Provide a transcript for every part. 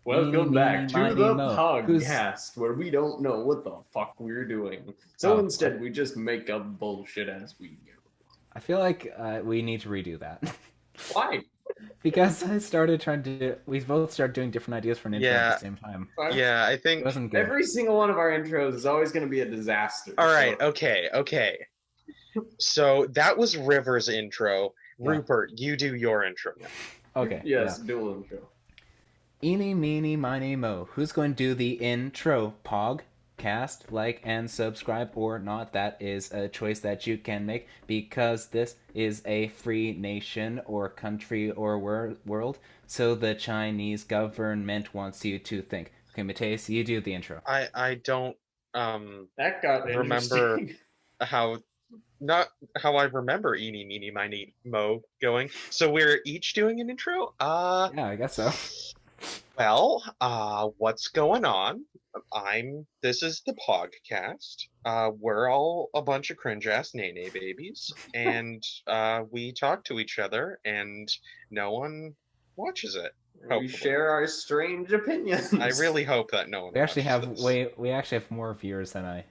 Welcome back to Miny, the mo. Who's? Pogcast, where we don't know what the fuck we're doing. So Oh, instead, we just make up bullshit as we go. I feel like we need to redo that Why? because I started trying to. We both started doing different ideas for an intro at the Yeah, same time. yeah, I It think. wasn't good. Every single one of our intros is always going to be a disaster. All right, So okay. So that was River's intro. Yeah. Rupert, you do your intro now. Okay. yes, Yeah. dual intro. Eeny, meeny, miny, mo. Who's going to do the intro? Pog, cast, like, and subscribe or not. That is a choice that you can make because this is a free nation or country or world. So the Chinese government wants you to think. Okay, Mateus, you do the intro. I don't That got remember interesting. how not how I remember Eeny Meeny Miny Mo going. So we're each doing an intro? Yeah, I guess so. Well, what's going on? This is the Pogcast. We're all a bunch of cringe ass nene babies, and we talk to each other, and no one watches it. We Hopefully. share our strange opinions. I really hope that no one We actually watches have this. we actually have more viewers than I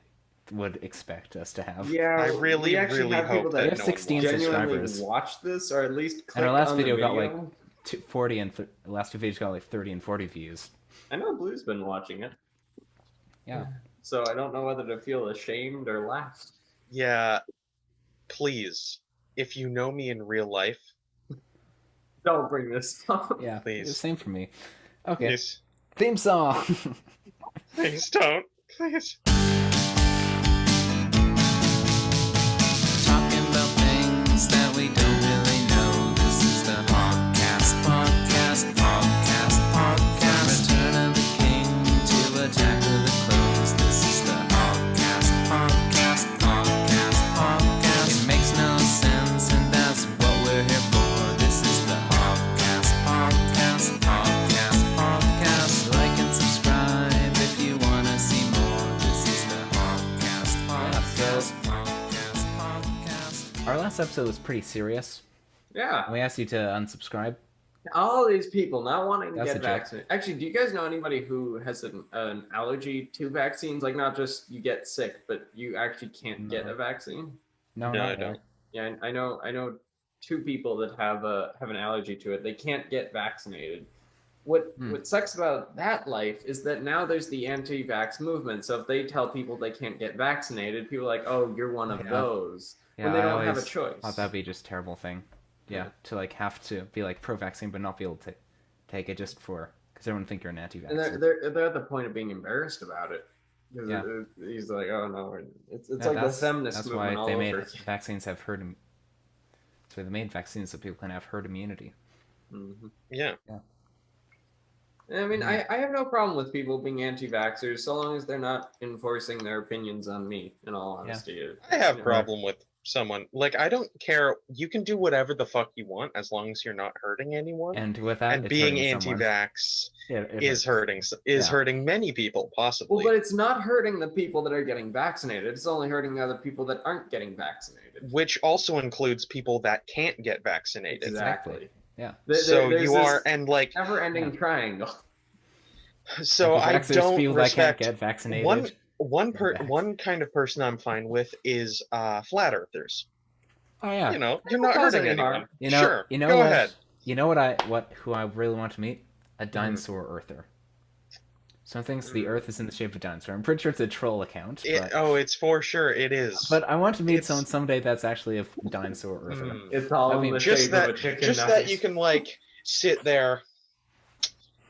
would expect us to have. Yeah, I really, we actually really have people hope that We that have no one 16 watches it. genuinely subscribers. watch this, or at least click And our last on video the got video. like 40 and last two videos got like 30 and 40 views. I know Blue's been watching it. Yeah. So I don't know whether to feel ashamed or laugh. Yeah, please, if you know me in real life, Don't bring this up. Yeah. Please. Same for me. Okay. please, Theme song. please don't, please. Talking about things that we don't really know. This is the Pogcast. Return of the king to attack of the clones. This is the Pogcast. It makes no sense, and that's what we're here for. This is the Pogcast. Like and subscribe if you wanna see more. This is the Pogcast. Our last episode was pretty serious. Yeah. We asked you to unsubscribe. All these people not wanting to That's a get joke. vaccinated. Actually, do you guys know anybody who has an allergy to vaccines? Like, not just you get sick, but you actually can't get a vaccine? No, No, not I yet. don't. Yeah, I know two people that have an allergy to it. They can't get vaccinated. What sucks about that life is that now there's the anti-vax movement. So if they tell people they can't get vaccinated, people are like, "Oh, you're one of Yeah. those." Yeah, when they I don't have a always choice. thought that'd be just a terrible thing. Yeah, to like have to be like pro-vaccine but not be able to take it just for because everyone think you're an And anti-vaxxer. they're at the point of being embarrassed about it. Yeah. He's like, "Oh no, it's Yeah, like the feminist that's movement why all they over. made vaccines have herd. That's why they made vaccines so people can have herd immunity. Mhm. Yeah. I mean, I have no problem with people being anti-vaxxers so long as they're not enforcing their opinions on me. In all honesty, I have You know, problem with someone like I don't care. You can do whatever the fuck you want as long as you're not hurting anyone. And with that, And it's being hurting someone. anti-vax It is hurts. hurting many people Well, possibly, but it's not hurting the people that are getting vaccinated. It's only hurting the other people that aren't getting vaccinated. which also includes people that can't get vaccinated. Exactly. Yeah. So There's you this are and like never-ending triangle. so I Anti-vaxxers, don't people that respect can't get vaccinated. one Vax. kind of person I'm fine with is flat earthers. Oh yeah. You know, you're not cause hurting any harm. anyone. You know. Sure. You know Go what? ahead. You know who I really want to meet? A dinosaur earther. Someone thinks the Earth is in the shape of a dinosaur. I'm pretty sure it's a troll account. But, It's for sure it is. but I want to meet it's- someone someday that's actually a dinosaur earther. Mm. It's all I in mean, the just shape that of a chicken just nugget. that you can like sit there.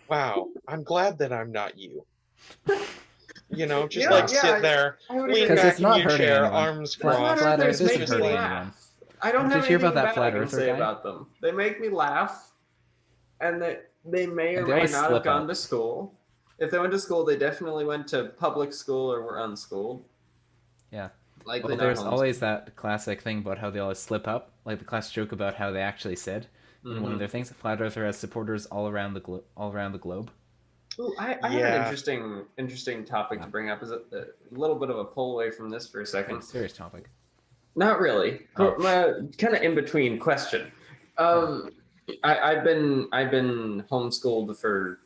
Wow, I'm glad that I'm not you. You know, just Yeah, like yeah, sit there, I would lean agree. Because back it's in not your hurting chair, anyone. arms Flat crossed. Flat earthers earthers isn't make me hurting laugh. anyone. I don't Did have you hear about anything that bad flat I can earther say guy? about them. They make me laugh, and they may or And they may always not have slip gone up. to school. If they went to school, they definitely went to public school or were unschooled. Yeah. Likely Well, not there's homeschooled. always that classic thing about how they always slip up, like the classic joke about how they actually said in one of their things. Flat Earther has supporters all around the globe. Ooh, I have Yeah. an interesting topic to bring up. Is a little bit of a pull away from this for a second. Serious topic. Not really. Oh. Kind of in between question. I've been homeschooled for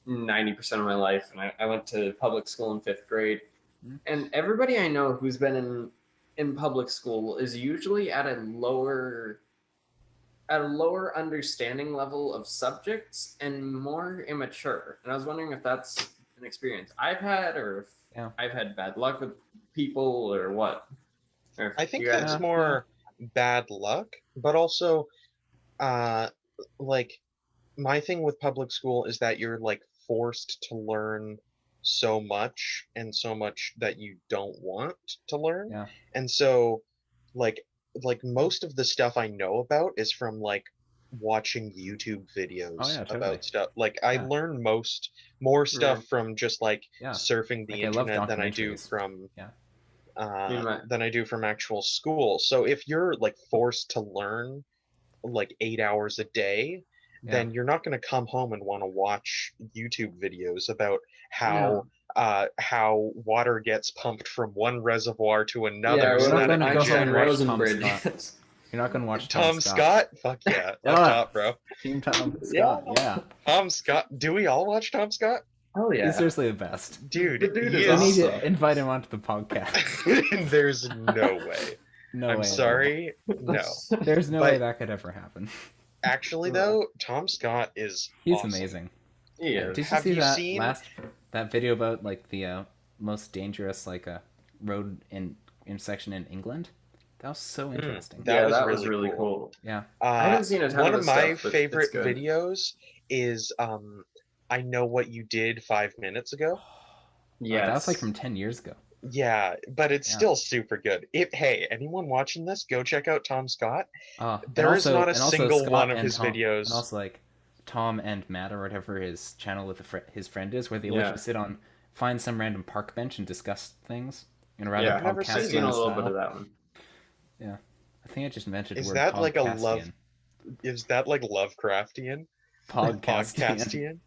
90% of my life, and I went to public school in 5th grade. And everybody I know who's been in public school is usually at a lower understanding level of subjects and more immature. And I was wondering if that's an experience I've had, or if I've had bad luck with people, or what. Or I think that's more bad luck, but also, like, my thing with public school is that you're like forced to learn so much, and so much that you don't want to learn. Yeah. And so, like most of the stuff I know about is from like watching YouTube videos about stuff. Like I learn more stuff from just like surfing the internet than I do from than I do from actual school. So if you're like forced to learn like 8 hours a day, then you're not going to come home and want to watch YouTube videos about how water gets pumped from one reservoir to another. You're not going to go home and watch Rosenbridge. Tom Scott. You're not going to watch Tom Scott? Fuck yeah. Up top, bro. Team Tom Scott, yeah. Tom Scott. Do we all watch Tom Scott? Oh yeah. He's seriously the best. Dude, The dude he is We need is. to invite him onto the podcast. There's no way. No I'm way. sorry. No. There's no But- way that could ever happen. Actually, though, Tom Scott is He's awesome. amazing. Yeah. Did you Have see you that seen- that video about like the most dangerous road intersection in England? That was so interesting. That was was really really cool. cool. Yeah. I haven't seen a ton One of of his my stuff, but favorite it's good. videos is I Know What You Did 5 minutes ago. Yeah, That was like from 10 years ago. Yeah, but it's Yeah. still super good. Hey, anyone watching this, go check out Tom Scott. And There is not a and also single Scott one of and his Tom- videos. And also like Tom and Matt or whatever his channel with his friend is, where they Yeah. literally find some random park bench and discuss things in a rather Yeah, I've never podcasty I've seen a little style. bit of that one. Yeah. I think I just mentioned Is word that like a podcastian. love- Is that like Lovecraftian? Podcastian.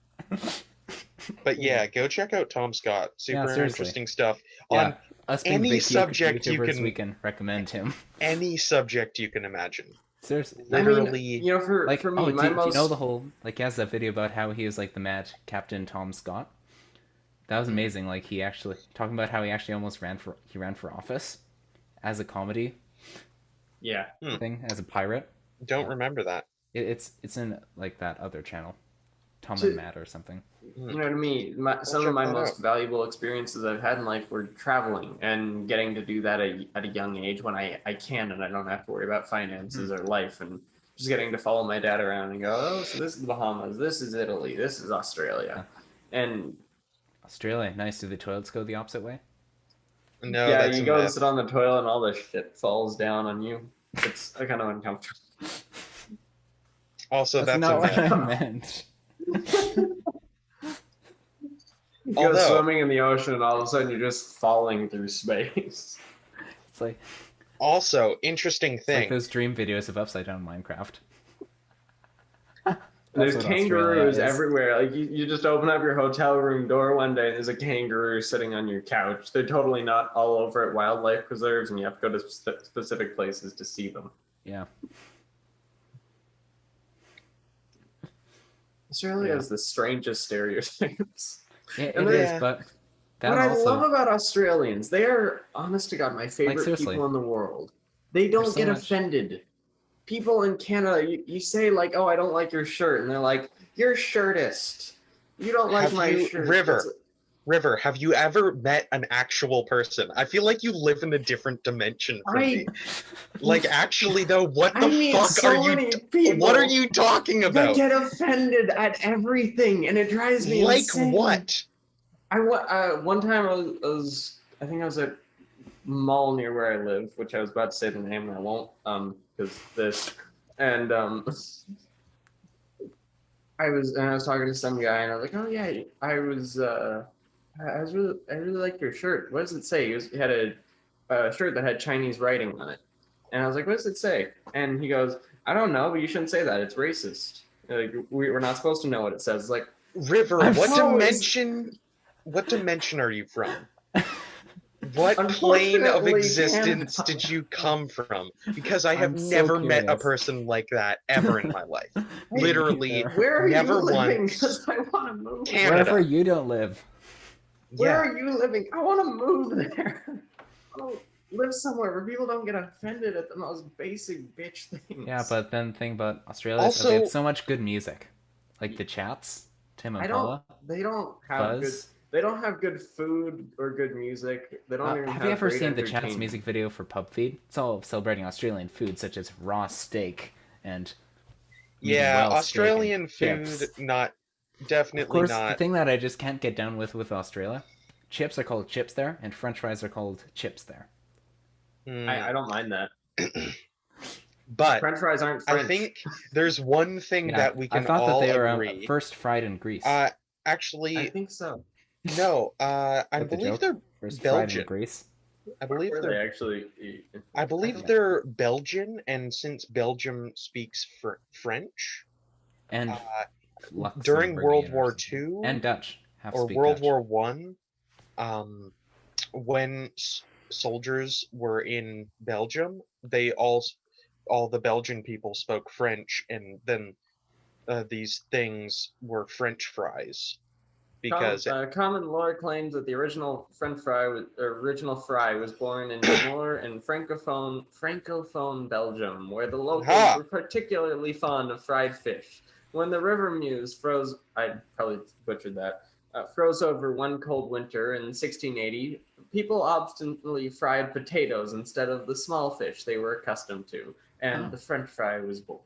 But yeah, go check out Tom Scott. Super seriously. interesting stuff. Yeah. On Us being any big subject you YouTubers, can- we can recommend him. any subject you can imagine. Seriously. Literally. You know, for Like, me, oh, my do most you know the whole, like, he has that video about how he is like the mad Captain Tom Scott? That was amazing. Like, he actually, talking about how he actually almost ran for office as a comedy yeah. thing, as a pirate. Don't remember that. It's in, like, that other channel. Tom So- and Matt or something. You know what I mean? Some check of my that most out. valuable experiences I've had in life were traveling and getting to do that at a young age when I can, and I don't have to worry about finances or life, and just getting to follow my dad around and go, oh, so this is the Bahamas, this is Italy, this is Australia. And Australia, nice. Do the toilets go the opposite way? No, yeah, that's you a go and myth. sit on the toilet and all the shit falls down on you. It's kind of uncomfortable. Also, that's not a what myth. I meant. You go Although- swimming in the ocean and all of a sudden you're just falling through space. It's like, Also, interesting like thing. those dream videos of Upside Down Minecraft. There's what Australia kangaroos is. everywhere. Like you just open up your hotel room door one day and there's a kangaroo sitting on your couch. They're totally not all over at wildlife preserves, and you have to go to specific places to see them. Yeah. Australia Yeah. has the strangest stereotypes. It And is, then- but that What I also, love about Australians, they are, honest to God, my favorite seriously. people in the world. They don't There's so get much- offended. People in Canada, you say like, "Oh, I don't like your shirt," and they're like, "You're shirtist. You don't like Have my you- shirt." River. It's- River, have you ever met an actual person? I feel like you live in a different dimension from me. Like, actually, though, what the I meet fuck so are you? many people. What are you talking They about? get offended at everything, and it drives me Like insane. what? One time I think I was at mall near where I live, which I was about to say the name and I won't, because this, and I was talking to some guy and I was like, oh yeah, I really like your shirt. What does it say? He had a shirt that had Chinese writing on it, and I was like, what does it say? And he goes, I don't know, but you shouldn't say that. It's racist. Like we're not supposed to know what it says. Like, River, I'm what so- dimension? What dimension are you from? What plane of Unfortunately, existence Canada. did you come from? Because I have I'm so never met a curious. person like that ever in my life. Me Literally, neither. Where are never you living? once. Because I want to move. Canada. Wherever you don't live. Where Yeah. are you living? I want to move there. I want to live somewhere where people don't get offended at the most basic bitch things. Yeah, but then the thing about Australia is that they have Also, so much good music. Like the Chats, Tim Impala, They don't have good. Fuzz. They don't have good food or good music. They don't even Have you ever great seen the Chats entertainment. music video for Pub Feed? It's all celebrating Australian food such as raw steak and medium yeah, well Australian steak and food, chips. not Of definitely course, the not. thing that I just can't get down with Australia, chips are called chips there, and French fries are called chips there. I don't mind that. But French fries aren't French. I think there's one thing Yeah, that we I can thought that all they were agree. first fried in Greece. I Actually, think so. no. I Get the believe joke? they're First fried in Belgian. Greece. I believe Where they they're. actually. I believe know. they're Belgian, and since Belgium speaks French, And during Luxembourgian World or War something. II And Dutch. Have to or speak World Dutch. War One, when soldiers were in Belgium, they all the Belgian people spoke French, and then these things were French fries because Common lore claims that the original original fry was born in Namur in Francophone Belgium, where the locals were particularly fond of fried fish. When the river Meuse froze, I probably butchered that, froze over one cold winter in 1680, people obstinately fried potatoes instead of the small fish they were accustomed to, and the French fry was born.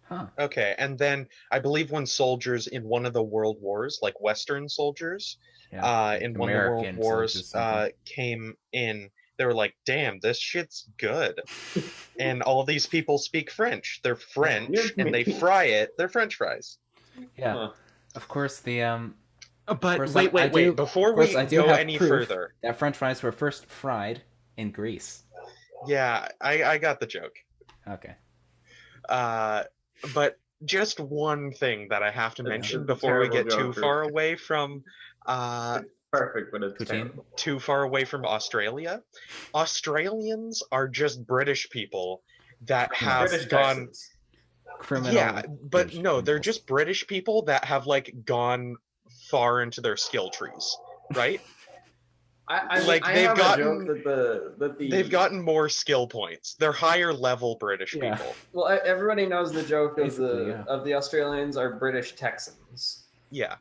Huh. Okay, and then I believe when soldiers in one of the world wars, like Western soldiers, Yeah, in one of the world American wars, soldiers, something. came in, they were like, "Damn, this shit's good," and all these people speak French. They're French, and they fry it. They're French fries. Yeah. Huh. Of course, the But course, wait, I do- before of course, we I do go have any proof further, that French fries were first fried in Greece. yeah, I got the joke. Okay. But just one thing that I have to mention a before we terrible get too joke, far Ruth. away from Perfect, but it's Poutine? terrible. too far away from Australia. Australians are just British people that have British gone. Texans. Criminal. Yeah, but British no, they're criminals. just British people that have like gone far into their skill trees, right? I mean, Like, I they've have gotten- a joke that the They've gotten more skill points. They're higher level British Yeah. people. well, everybody knows the joke of Basically, yeah. the Australians are British Texans. Yeah.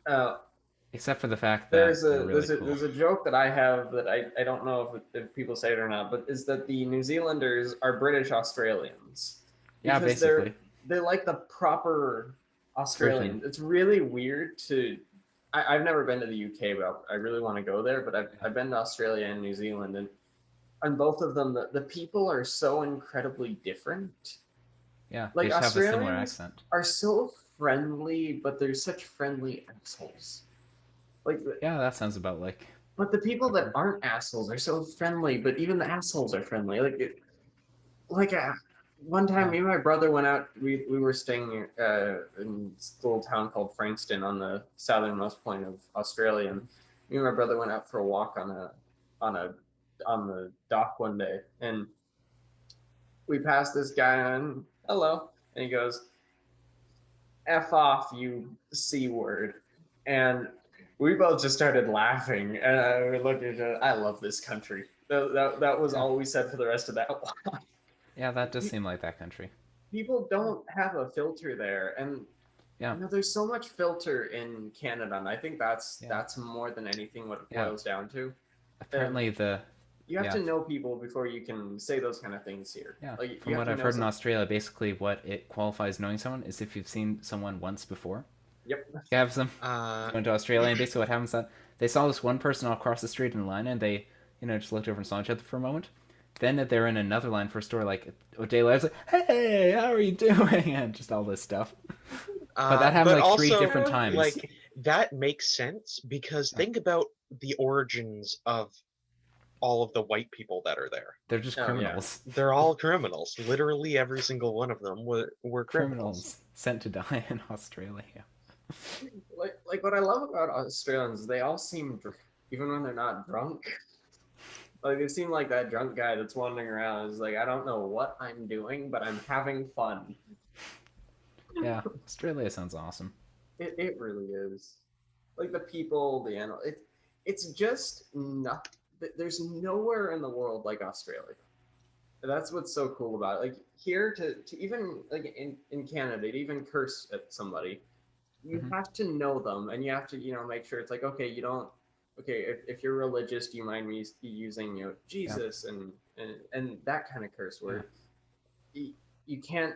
Except for the fact that There's they're really cool. there's a joke that I have that I don't know if people say it or not, but is that the New Zealanders are British Australians. Yeah, Because basically. they're like the proper Australians. It's really weird to. I've never been to the UK, but I really want to go there. But I've been to Australia and New Zealand, and on both of them, the people are so incredibly different. Yeah, Like, they just have a similar Australians accent. are so friendly, but they're such friendly assholes. Like, Yeah, that sounds about like. but the people that aren't assholes are so friendly, but even the assholes are friendly. One time, me and my brother went out. We were staying in this little town called Frankston on the southernmost point of Australia. And me and my brother went out for a walk on the dock one day, and we passed this guy on. Hello, and he goes, "F off, you C word," and we both just started laughing, and we looked at each other. I love this country. That was all we said for the rest of that walk. Yeah, that does seem like that country. People don't have a filter there, and Yeah. there's so much filter in Canada, and I think that's more than anything what it boils down to. Apparently, You have to know people before you can say those kind of things here. Yeah. Like, From what I've heard in Australia, basically what it qualifies knowing someone is if you've seen someone once before. Yep. You have some went to Australia, and basically what happens is that they saw this one person all across the street in line, and they, just looked over and saw each other for a moment. Then they're in another line for a store like a day later. It's like, hey, how are you doing? And just all this stuff. But that happened like also, 3 different times. Like, that makes sense because think about the origins of all of the white people that are there. They're just criminals. Yeah. They're all criminals. Literally every single one of them were criminals. Sent to die in Australia. Like what I love about Australians, they all seem even when they're not drunk. Like they seem like that drunk guy that's wandering around is like, I don't know what I'm doing, but I'm having fun. Yeah, Australia sounds awesome. It really is. Like the people, the animal. It's just not. There's nowhere in the world like Australia. That's what's so cool about it. Like here, to even like in Canada, to even curse at somebody, you Mhm. have to know them, and you have to make sure it's like, okay, you don't. Okay, if you're religious, do you mind me using Yeah, Jesus and that kind of curse yeah, word? You can't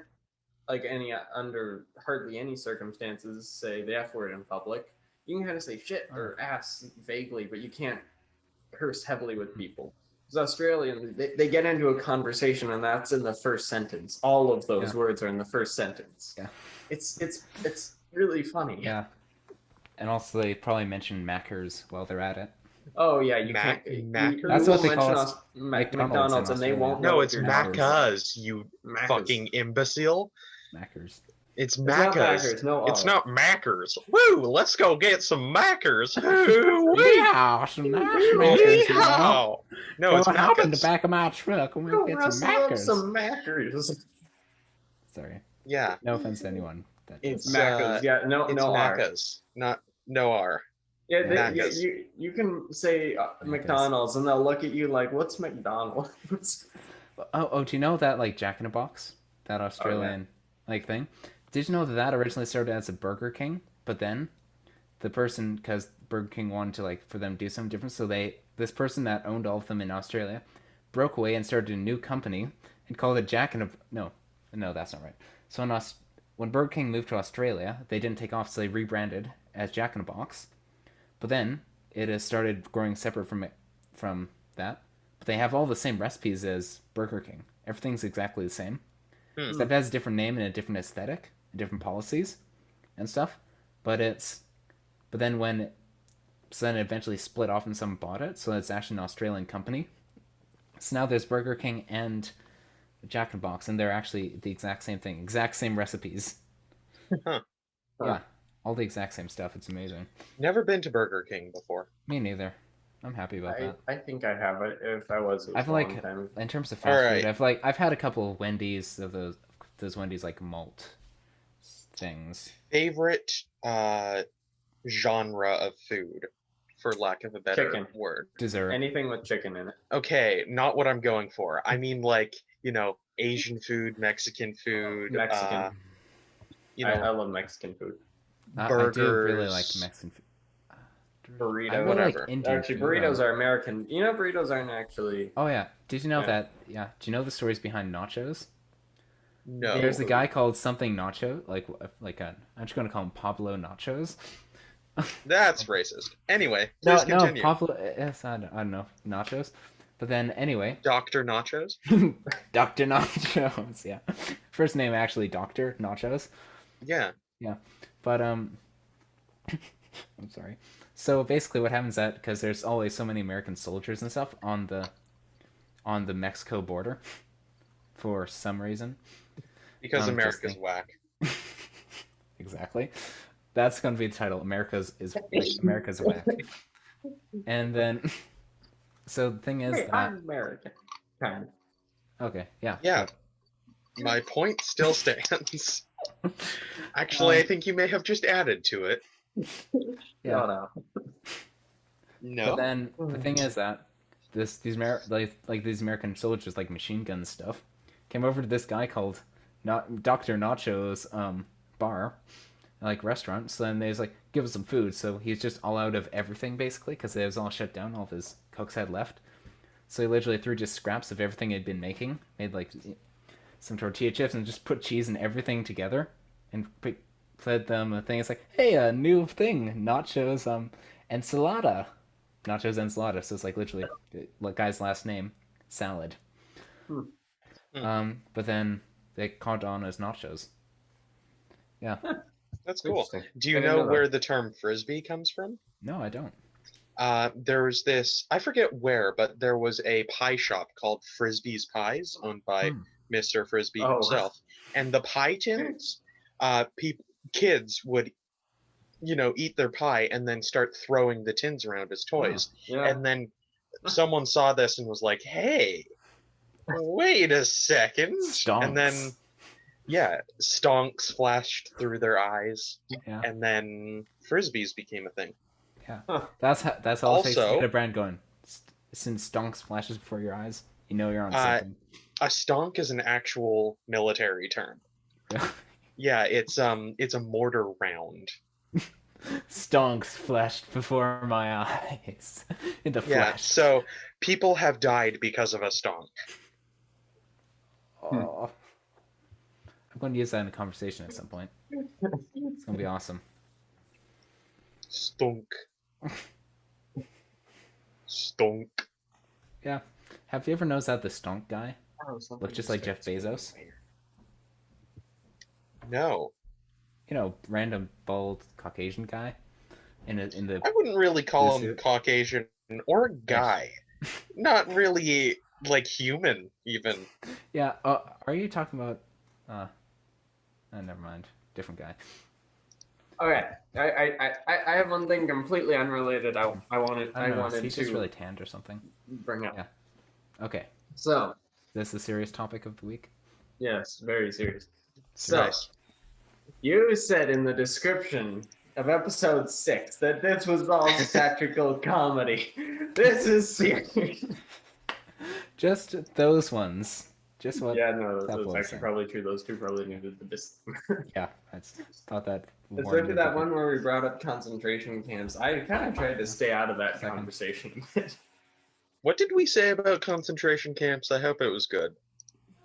like any under hardly any circumstances say the F word in public. You can kind of say shit oh, or ass vaguely, but you can't curse heavily with mhm. people. Because Australians, they get into a conversation and that's in the first sentence. All of those Yeah, words are in the first sentence. yeah, It's really funny. yeah. And also, they probably mention Mackers while they're at it. Oh yeah, you can't. You That's Mackers? what will they call mention us. McDonald's in McDonald's and they Australia. won't know No, if it's you're talking Maccas. about Macca's, you Macca's. fucking imbecile. Mackers. It's It's not Macca's. Mackers, no It's R. not Mackers. Woo! Let's go get some Mackers. Woo-wee! Yeah, some nice Mackers, you know. Yeehaw! No, Go it's hop in the Macca's. back of my truck and we'll Go get some rustle up Mackers. some Mackers. Sorry, Yeah, no offense to anyone that does it's that. Macca's, yeah, it's no R. Macca's, not no R. Yeah, Maccas. you can say Maccas. McDonald's and they'll look at you like, what's McDonald's? Oh, do you know that like Jack in a Box, that Australian like thing? Did you know that that originally started as a Burger King, but then the person, because Burger King wanted to like for them to do something different, so this person that owned all of them in Australia broke away and started a new company and called it Jack in a no, that's not right. So when Burger King moved to Australia, they didn't take off, so they rebranded as Jack in a Box. But then it has started growing separate from that. But they have all the same recipes as Burger King. Everything's exactly the same, Hmm. except it has a different name and a different aesthetic, and different policies and stuff. But but then so then it eventually split off and someone bought it, so it's actually an Australian company. So now there's Burger King and Jack in the Box, and they're actually the exact same thing, exact same recipes. Huh. Yeah, all the exact same stuff. It's amazing. Never been to Burger King before. Me neither. I'm happy about that. I think I have it. If I was, it was I've a long like time. in terms of All fast right. food, I've had a couple of Wendy's of those Wendy's like malt things. Favorite genre of food, for lack of a better Chicken. word. Dessert. Anything with chicken in it. Okay, not what I'm going for. I mean, like, Asian food, Mexican food, Mexican. you I know, love Mexican food. I do really like burgers. Mexican food. Burritos. I really Whatever. like Indian Actually, food. burritos are American. You know, burritos aren't actually. Oh yeah. Did you know Yeah. that? Yeah. Do you know the stories behind nachos? No. There's a guy called something Nacho, I'm just gonna call him Pablo Nachos. That's racist. Anyway, No, please continue. Pablo. Yes, I don't know nachos. But then anyway, Dr. Nachos? Doctor Nachos. Yeah. First name actually Doctor Nachos. Yeah. Yeah. But I'm sorry. So basically, what happens that because there's always so many American soldiers and stuff on the Mexico border, for some reason. Because I'm just America's thinking- whack. Exactly. That's gonna be the title. America's whack. And then, so the thing is Hey, that I'm American. Kind okay, yeah, Yeah. My point still stands. Actually, I think you may have just added to it. yeah. No. No? But then the thing is that these American soldiers like machine gun stuff came over to this guy called Dr. Nacho's bar, like restaurant. So then they was like, give us some food. So he's just all out of everything basically because it was all shut down. All of his cooks had left. So he literally threw just scraps of everything he'd been making, made like some tortilla chips, and just put cheese and everything together, and fed them a thing. It's like, hey, a new thing, nachos, enchilada, nachos enchilada. So it's like literally the guy's last name, salad. But then they caught on as nachos. Yeah. That's cool. Interesting. Do you I didn't know know where that. the term frisbee comes from? No, I don't. There's this, I forget where, but there was a pie shop called Frisbee's Pies, owned by Mr. Frisbee Oh. himself. And the pie tins, kids would, eat their pie and then start throwing the tins around as toys. Yeah. And then someone saw this and was like, hey, wait a second. Stonks. And then, yeah, stonks flashed through their eyes. Yeah. And then frisbees became a thing. Yeah. Huh. That's all it takes to Also- get a brand going. Since stonks flashes before your eyes, you know you're on something. A stonk is an actual military term. Yeah, it's a mortar round. Stonks flashed before my eyes. In the Yeah, flash. so people have died because of a stonk. Oh. I'm going to use that in a conversation at some point. It's going to be awesome. Stunk. Stunk. Yeah. Have you ever noticed that the stonk guy looks just like Jeff Bezos? No. You know, random bald Caucasian guy in the I wouldn't really call Blue him suit? Caucasian or guy. Not really like human even. Yeah, are you talking about never mind. Different guy. Okay, I have one thing completely unrelated. I wanted I don't know, wanted he's to just really tanned or something. bring up. Yeah. Okay. So This is the serious topic of the week. yes, very serious. So Nice. you said in the description of episode 6 that this was all satirical comedy. This is serious. Just those ones. Just what Yeah, no, that that's was actually saying. probably true. Those two probably needed the Yeah, I just thought that Especially that one where we brought up concentration camps. I kind of tried to stay out of that Second. conversation. What did we say about concentration camps? I hope it was good.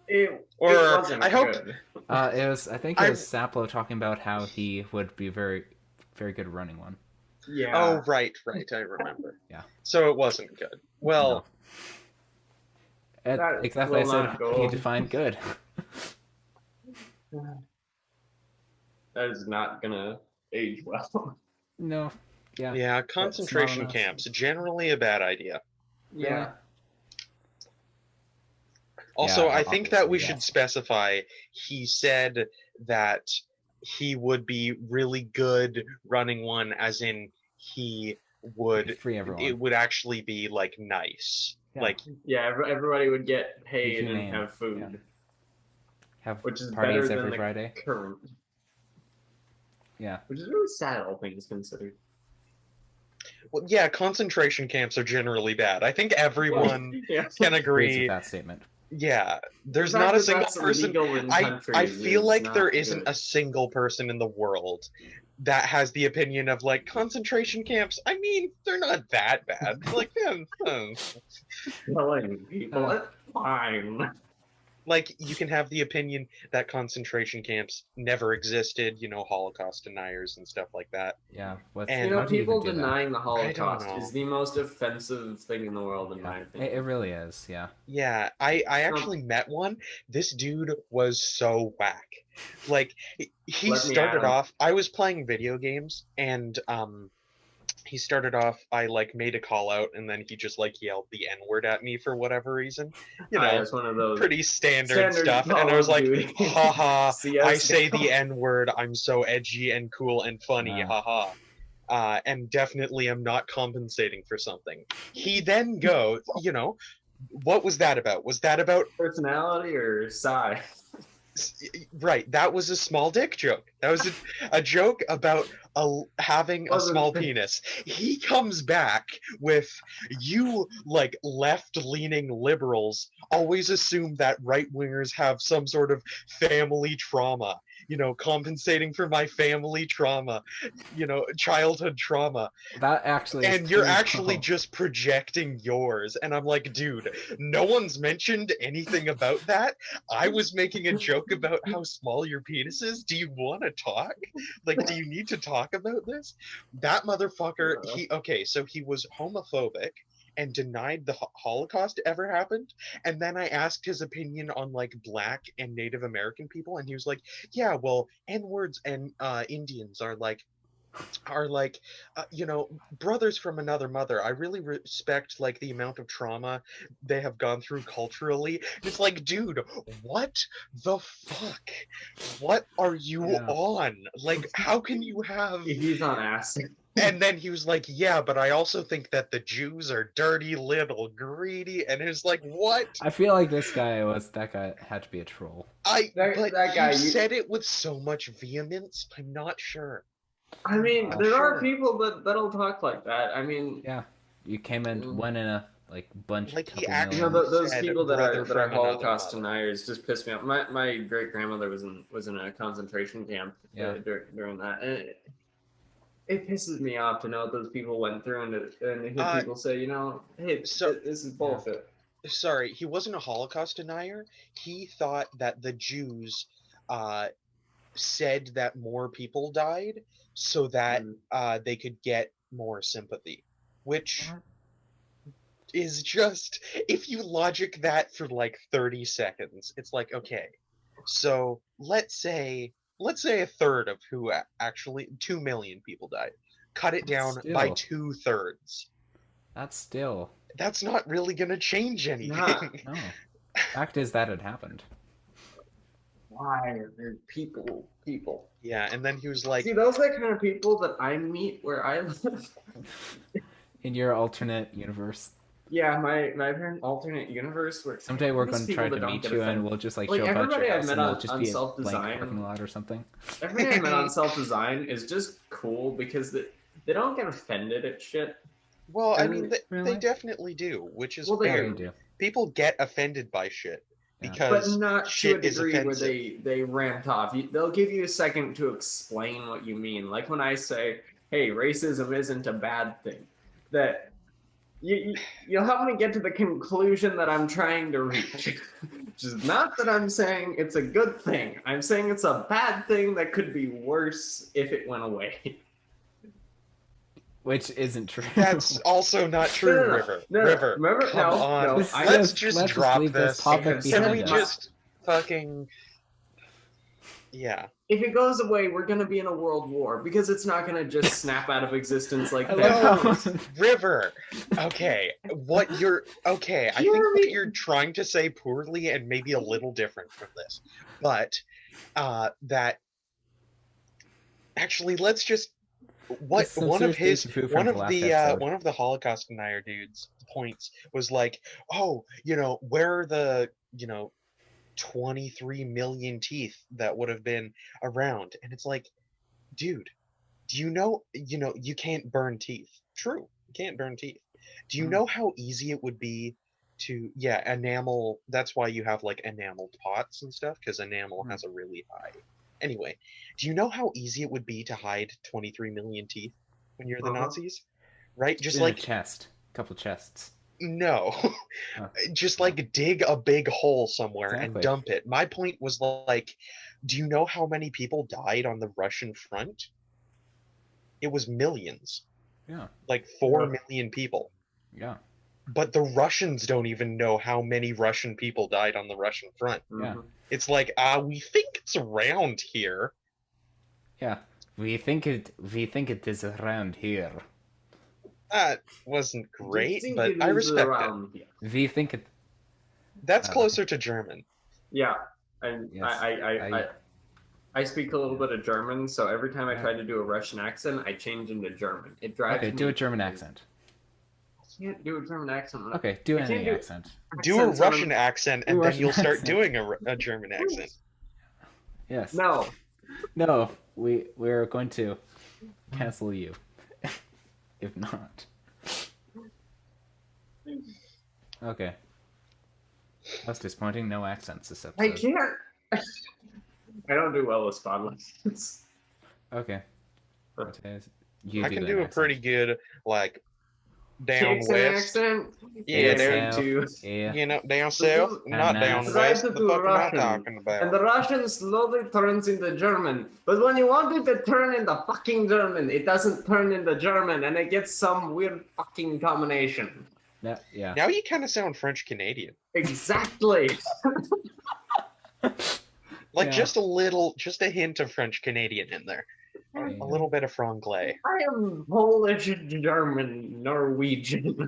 it Or wasn't I hope good. it was I think it was Saplo talking about how he would be very very good at running one. Yeah. Oh right, I remember. Yeah. So it wasn't good. Well, That Exactly, I will said not go. he defined good. That is not gonna age well. No. Yeah. yeah, concentration enough. camps generally a bad idea. Yeah. Also, Yeah, I think that we obviously, should yes. specify he said that he would be really good running one, as in he would Free everyone. it would actually be like nice. Yeah. Like Yeah, everybody would get paid and humane, have food, yeah. Have which is parties better every than Friday. the current. Yeah. Which is really sad, all things considered. well, yeah, concentration camps are generally bad. I think everyone Yeah. can Agrees with agree. that statement. Yeah, there's The fact not a that single that's person. illegal in I countries feel is like not there isn't good. a single person in the world that has the opinion of like concentration camps. I mean, they're not that bad. Like, Killing people. It's fine. like you can have the opinion that concentration camps never existed. You know, Holocaust deniers and stuff like that. Yeah. What's, And- You how know, do you even people do that? denying the Holocaust know. is the most offensive thing in the world, in my Yeah. opinion. It really is. Yeah. Yeah, I actually met one. This dude was so whack. Like he Let me started at him. off. I was playing video games, and he started off. I like made a call out, and then he just like yelled the N word at me for whatever reason. You know, It's one of those pretty standard stuff. Call And I was of like, Duty. haha, I say CS:GO. the N word. I'm so edgy and cool and funny. Wow. Haha. And definitely am not compensating for something. He then goes, you know, what was that about? Was that about personality or size? right? That was a small dick joke. That was a joke about having a Wasn't small it? penis. He comes back with, you like left-leaning liberals always assume that right-wingers have some sort of family trauma. You know, compensating for my family trauma. You know, childhood trauma. That actually. Is And you're true. actually just projecting yours. And I'm like, dude, no one's mentioned anything about that. I was making a joke about how small your penis is. Do you want to talk? Like, do you need to talk about this? That motherfucker, okay, so he was homophobic and denied the Holocaust ever happened. And then I asked his opinion on like Black and Native American people. And he was like, yeah, well, N-words and Indians are like, you know, brothers from another mother. I really respect like the amount of trauma they have gone through culturally. It's like, dude, what the fuck? What are you Yeah. on? Like, how can you have He's on acid. And then he was like, yeah, but I also think that the Jews are dirty, little, greedy. And it was like, what? I feel like that guy had to be a troll. That guy, you said it with so much vehemence. I'm not sure. I mean, Not there are sure. people that'll talk like that. I mean, Yeah, you came in one in a bunch. Like, he couple actually- you know, million. those said people that brother are from another Holocaust mother. deniers just piss me off. My great grandmother was in a concentration camp during that, and it pisses me off to know what those people went through and to hear people say, you know, hey, So- this is bullshit. Sorry, he wasn't a Holocaust denier. He thought that the Jews said that more people died so that they could get more sympathy, which is just, if you logic that for like 30 seconds, it's like, okay, so let's say a third of who actually 2 million people died. Cut it down by Still. 2/3. That's not really gonna change anything. Nah. No. Fact is that it happened. Why are there people? Yeah, and then he was like, See, those are the kind of people that I meet where I live. In your alternate universe. Yeah, my parent alternate universe where Someday we're these going to people try that to don't meet get you and offended. we'll just Like, show up at everybody your I've house met and it'll on just be a blank self-design. parking lot or something. Everybody I met on self-design is just cool because they don't get offended at shit. well, I mean, really? they definitely do, which is Well, they fair. They do. People get offended by shit Yeah. because But not to a shit is degree where offensive. they rant off. They'll give you a second to explain what you mean. Like when I say, hey, racism isn't a bad thing. That you'll help me get to the conclusion that I'm trying to reach. Which is not that I'm saying it's a good thing. I'm saying it's a bad thing that could be worse if it went away. Which isn't true. That's also not true, No. River. No, River, remember? come No, on. no. Let's just drop leave this this. topic Can Can behind we us. just fucking... Yeah. If it goes away, we're gonna be in a world war because it's not gonna just snap out of existence like I that. love how River. Okay. Okay, I think what you're trying to say poorly and maybe a little different from this. But that actually let's just Just some one of serious food from the last episode. one of the Holocaust denier dudes points was like, oh, where are the 23 million teeth that would have been around? And it's like, dude, do you can't burn teeth. True, you can't burn teeth. Do you know how easy it would be to enamel? That's why you have like enameled pots and stuff, because enamel has a really high. Anyway, do you know how easy it would be to hide 23 million teeth when you're the Nazis? Right? Just in like a chest. A couple chests. no. Oh. Just like dig a big hole somewhere and Exactly. dump it. My point was like, do you know how many people died on the Russian front? It was millions. Yeah. Like 4 million people. Yeah. But the Russians don't even know how many Russian people died on the Russian front. Yeah. It's like, we think it's around here. Yeah. We think it is around here. That wasn't great, think but it I is respect it. around here. We think it. That's closer to German. Yeah, and Yes, I speak a little bit of German, so every time I try to do a Russian accent, I change into German. It drives me. Okay, do a German accent. I can't do a German accent. Okay, do I can't any do- accent. Do a Russian accent, and Do a then Russian you'll start accent. doing a German accent. Yes. No, No, we're going to cancel you. If not. Okay. That's disappointing. No accents this episode. I can't. I don't do well with spotlights. Okay. You I do can an do a accent. pretty good, like, down Jackson west. accent. Yeah, South. to Yeah. Down south, not nice. down Try west. to The do fuck am I Russian. talking about? And the Russian slowly turns into German. But when you want it to turn into fucking German, it doesn't turn into German, and it gets some weird fucking combination. Yeah. Now you kind of sound French Canadian. Exactly. Like Yeah. just a hint of French Canadian in there. A little bit of franglais. I am Polish, German, Norwegian.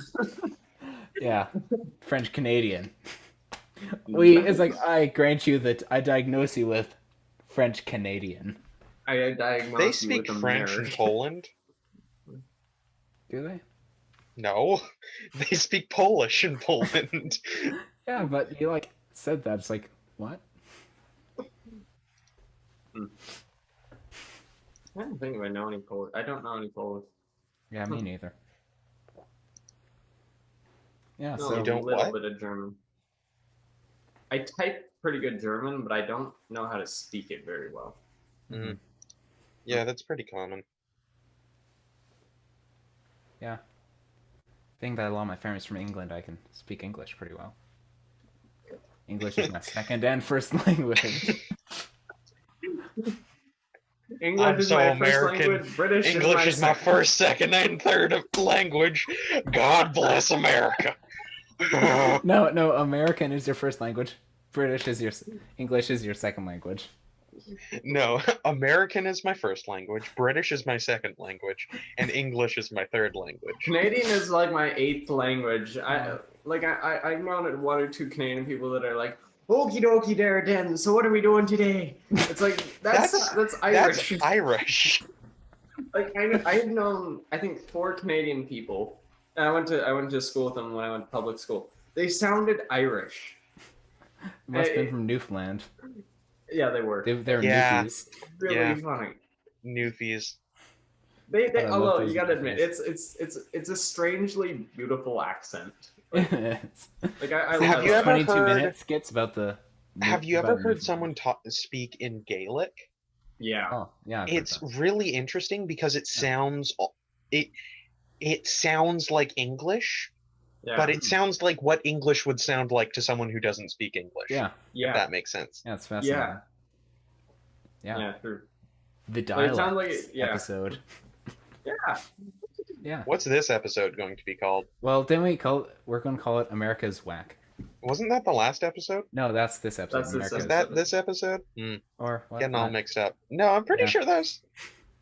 Yeah. French Canadian. It's like I grant you that I diagnose you with French Canadian. I diagnosed They you speak with a French in marriage. Poland. Do they? No, they speak Polish in Poland. Yeah, but you like said that. It's like, what? I don't think I know any Polish. I don't know any Polish. Yeah, me neither. Yeah, No, so You don't a little what? bit of German. I type pretty good German, but I don't know how to speak it very well. Mm. Yeah, that's pretty common. yeah. Being that a lot of my family's from England, I can speak English pretty well. English is my second and first language. English I'm is so my American. first language. British English is my second. first, second, and third language. God bless America. No, American is your first language. British is your English is your second language. No, American is my first language, British is my second language, and English is my third language. Canadian is like my 8th language. I've known one or two Canadian people that are like, okie dokie there then, so what are we doing today? It's like, that's Irish. That's Irish. Like, I've known, I think, 4 Canadian people. And I went to school with them when I went to public school. They sounded Irish. Must have been from Newfoundland. Yeah, they were. They're Yeah. Newfies. Really funny. Newfies. They I love although those you gotta admit, Newfies. it's a strangely beautiful accent. Like, I Have love you it. ever 22 heard- minute skits about the. Have you ever about heard Newfoundland. someone speak in Gaelic? Yeah. Oh, yeah. I've heard It's that. really interesting because it sounds it sounds like English, Yeah. but it sounds like what English would sound like to someone who doesn't speak English. Yeah, If yeah. that makes sense. yeah, it's fascinating. Yeah. Yeah, true. The But it sounds dialect like yeah. episode. Yeah. Yeah. What's this episode going to be called? Well, didn't we're going to call it America's Whack. Wasn't that the last episode? No, that's this episode. That's this America's Is that this episode? Or what? Getting all mixed up. No, I'm pretty Yeah. sure that's.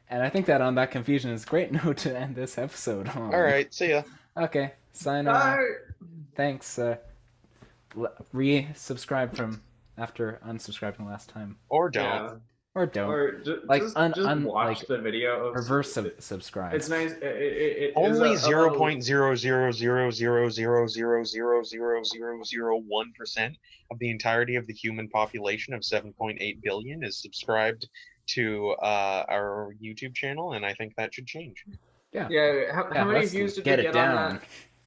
And I think that on that confusion is a great note to end this episode on. All right, see ya. Okay. Sign off. Bye. Thanks. Re-subscribe from after unsubscribing last time, Or don't. Yeah. or don't. Or Like, just un- watch like, the video. Of, Reverse subscribe. It's nice. It Only is a little- 0.00000000001% of the entirety of the human population of 7.8 billion is subscribed to our YouTube channel, and I think that should change. Yeah. How many let's views did get we it get on down. that?